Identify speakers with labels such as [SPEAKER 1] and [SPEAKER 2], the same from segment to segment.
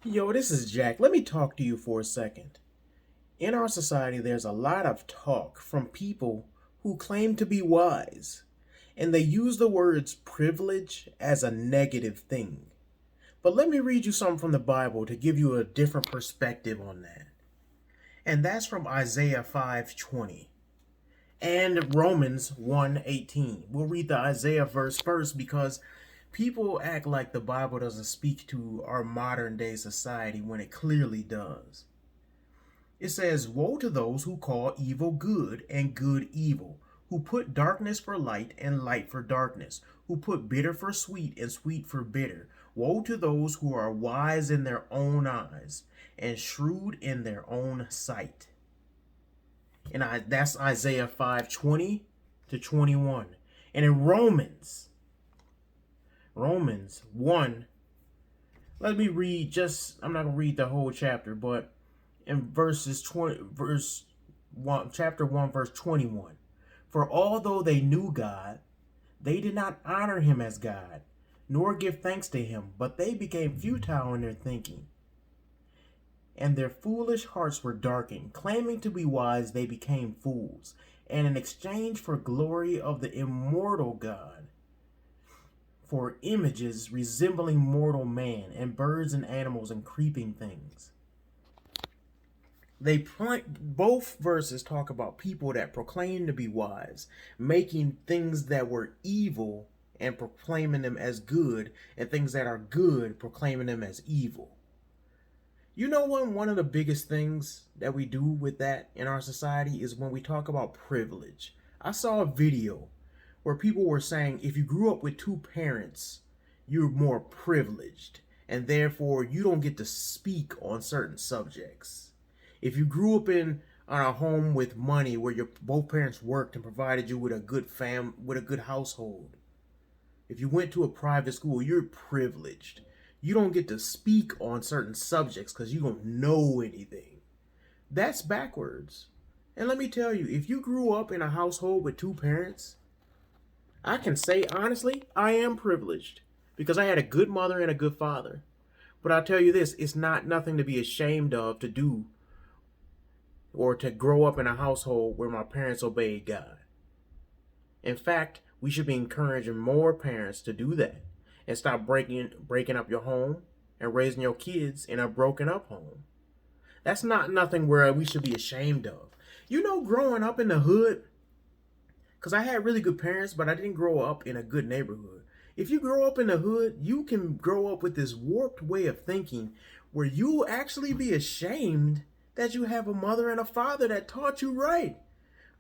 [SPEAKER 1] Yo, this is Jack. Let me talk to you for a second. In our society, there's a lot of talk from people who claim to be wise, and they use the words privilege as a negative thing. But let me read you something from the Bible to give you a different perspective on that. And that's from Isaiah 5:20 and Romans 1:18. We'll read the Isaiah verse first because people act like the Bible doesn't speak to our modern day society when it clearly does. It says, "Woe to those who call evil good and good evil, who put darkness for light and light for darkness, who put bitter for sweet and sweet for bitter. Woe to those who are wise in their own eyes and shrewd in their own sight." That's Isaiah 5:20 to 21. And in Romans 1, let me read I'm not going to read the whole chapter, but in verse 1, chapter 1, verse 21. "For although they knew God, they did not honor him as God, nor give thanks to him, but they became futile in their thinking, and their foolish hearts were darkened. Claiming to be wise, they became fools, and in exchange for glory of the immortal God, for images resembling mortal man, and birds and animals and creeping things." Both verses talk about people that proclaim to be wise, making things that were evil and proclaiming them as good, and things that are good proclaiming them as evil. You know, one of the biggest things that we do with that in our society is when we talk about privilege. I saw a video where people were saying if you grew up with two parents, you're more privileged, and therefore you don't get to speak on certain subjects. If you grew up in on a home with money where your both parents worked and provided you with a good household, if you went to a private school, you're privileged. You don't get to speak on certain subjects because you don't know anything. That's backwards. And let me tell you, if you grew up in a household with two parents, I can say honestly, I am privileged because I had a good mother and a good father. But I'll tell you this, it's not nothing to be ashamed of to do or to grow up in a household where my parents obeyed God. In fact, we should be encouraging more parents to do that and stop breaking up your home and raising your kids in a broken up home. That's not nothing where we should be ashamed of. You know, growing up in the hood, because I had really good parents, but I didn't grow up in a good neighborhood. If you grow up in the hood, you can grow up with this warped way of thinking where you'll actually be ashamed that you have a mother and a father that taught you right.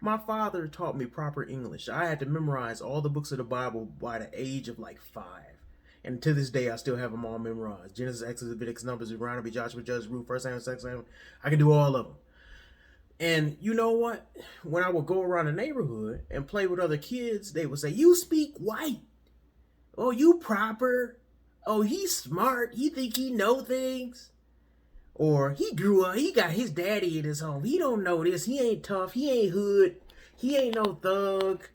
[SPEAKER 1] My father taught me proper English. I had to memorize all the books of the Bible by the age of like 5. And to this day, I still have them all memorized. Genesis, Exodus, Leviticus, Numbers, Deuteronomy, Joshua, Judges, Ruth, 1 Samuel, 2 Samuel. I can do all of them. And you know what? When I would go around the neighborhood and play with other kids, they would say, "You speak white. Oh, you proper. Oh, he's smart. He think he know things." Or he grew up, he got his daddy in his home. He don't know this. He ain't tough. He ain't hood. He ain't no thug.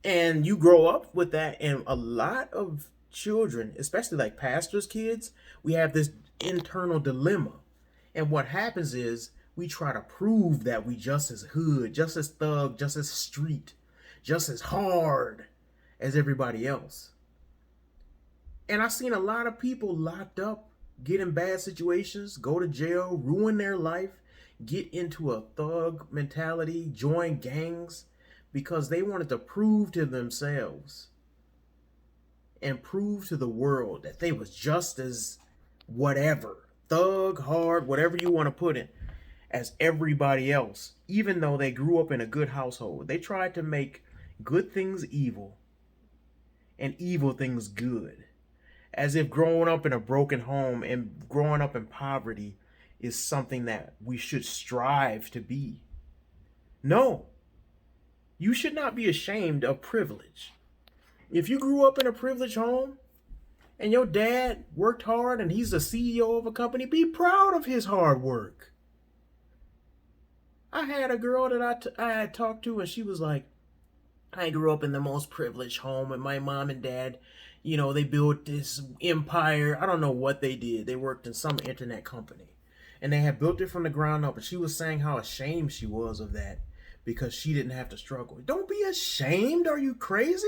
[SPEAKER 1] And you grow up with that. And a lot of children, especially like pastors' kids, we have this internal dilemma. And what happens is we try to prove that we just as hood, just as thug, just as street, just as hard as everybody else. And I've seen a lot of people locked up, get in bad situations, go to jail, ruin their life, get into a thug mentality, join gangs because they wanted to prove to themselves and prove to the world that they was just as whatever, thug, hard, whatever you want to put it, as everybody else, even though they grew up in a good household. They tried to make good things evil and evil things good, as if growing up in a broken home and growing up in poverty is something that we should strive to be. No, you should not be ashamed of privilege. If you grew up in a privileged home and your dad worked hard and he's the CEO of a company, be proud of his hard work. I had a girl that I had talked to, and she was like, "I grew up in the most privileged home, and my mom and dad They built this empire. I don't know what they did. They worked in some internet company. And they had built it from the ground up. And she was saying how ashamed she was of that because she didn't have to struggle. Don't be ashamed. Are you crazy?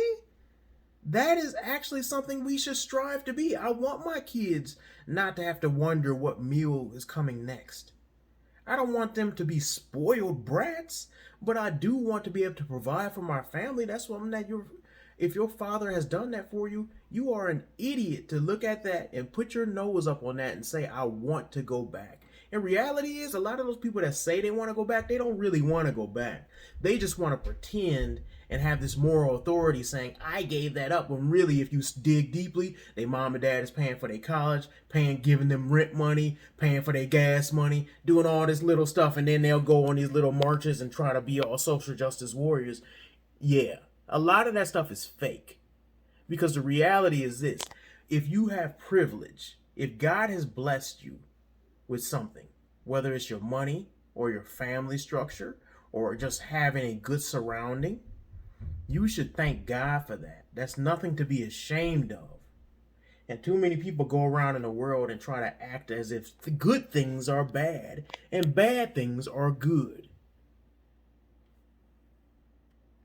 [SPEAKER 1] That is actually something we should strive to be. I want my kids not to have to wonder what meal is coming next. I don't want them to be spoiled brats, but I do want to be able to provide for my family. That's something that if your father has done that for you, you are an idiot to look at that and put your nose up on that and say, I want to go back. And reality is, a lot of those people that say they want to go back, they don't really want to go back. They just want to pretend and have this moral authority saying, I gave that up. When really, if you dig deeply, their mom and dad is paying for their college, giving them rent money, paying for their gas money, doing all this little stuff. And then they'll go on these little marches and try to be all social justice warriors. Yeah, a lot of that stuff is fake. Because the reality is this: if you have privilege, if God has blessed you with something, whether it's your money or your family structure or just having a good surrounding, you should thank God for that. That's nothing to be ashamed of. And too many people go around in the world and try to act as if the good things are bad and bad things are good.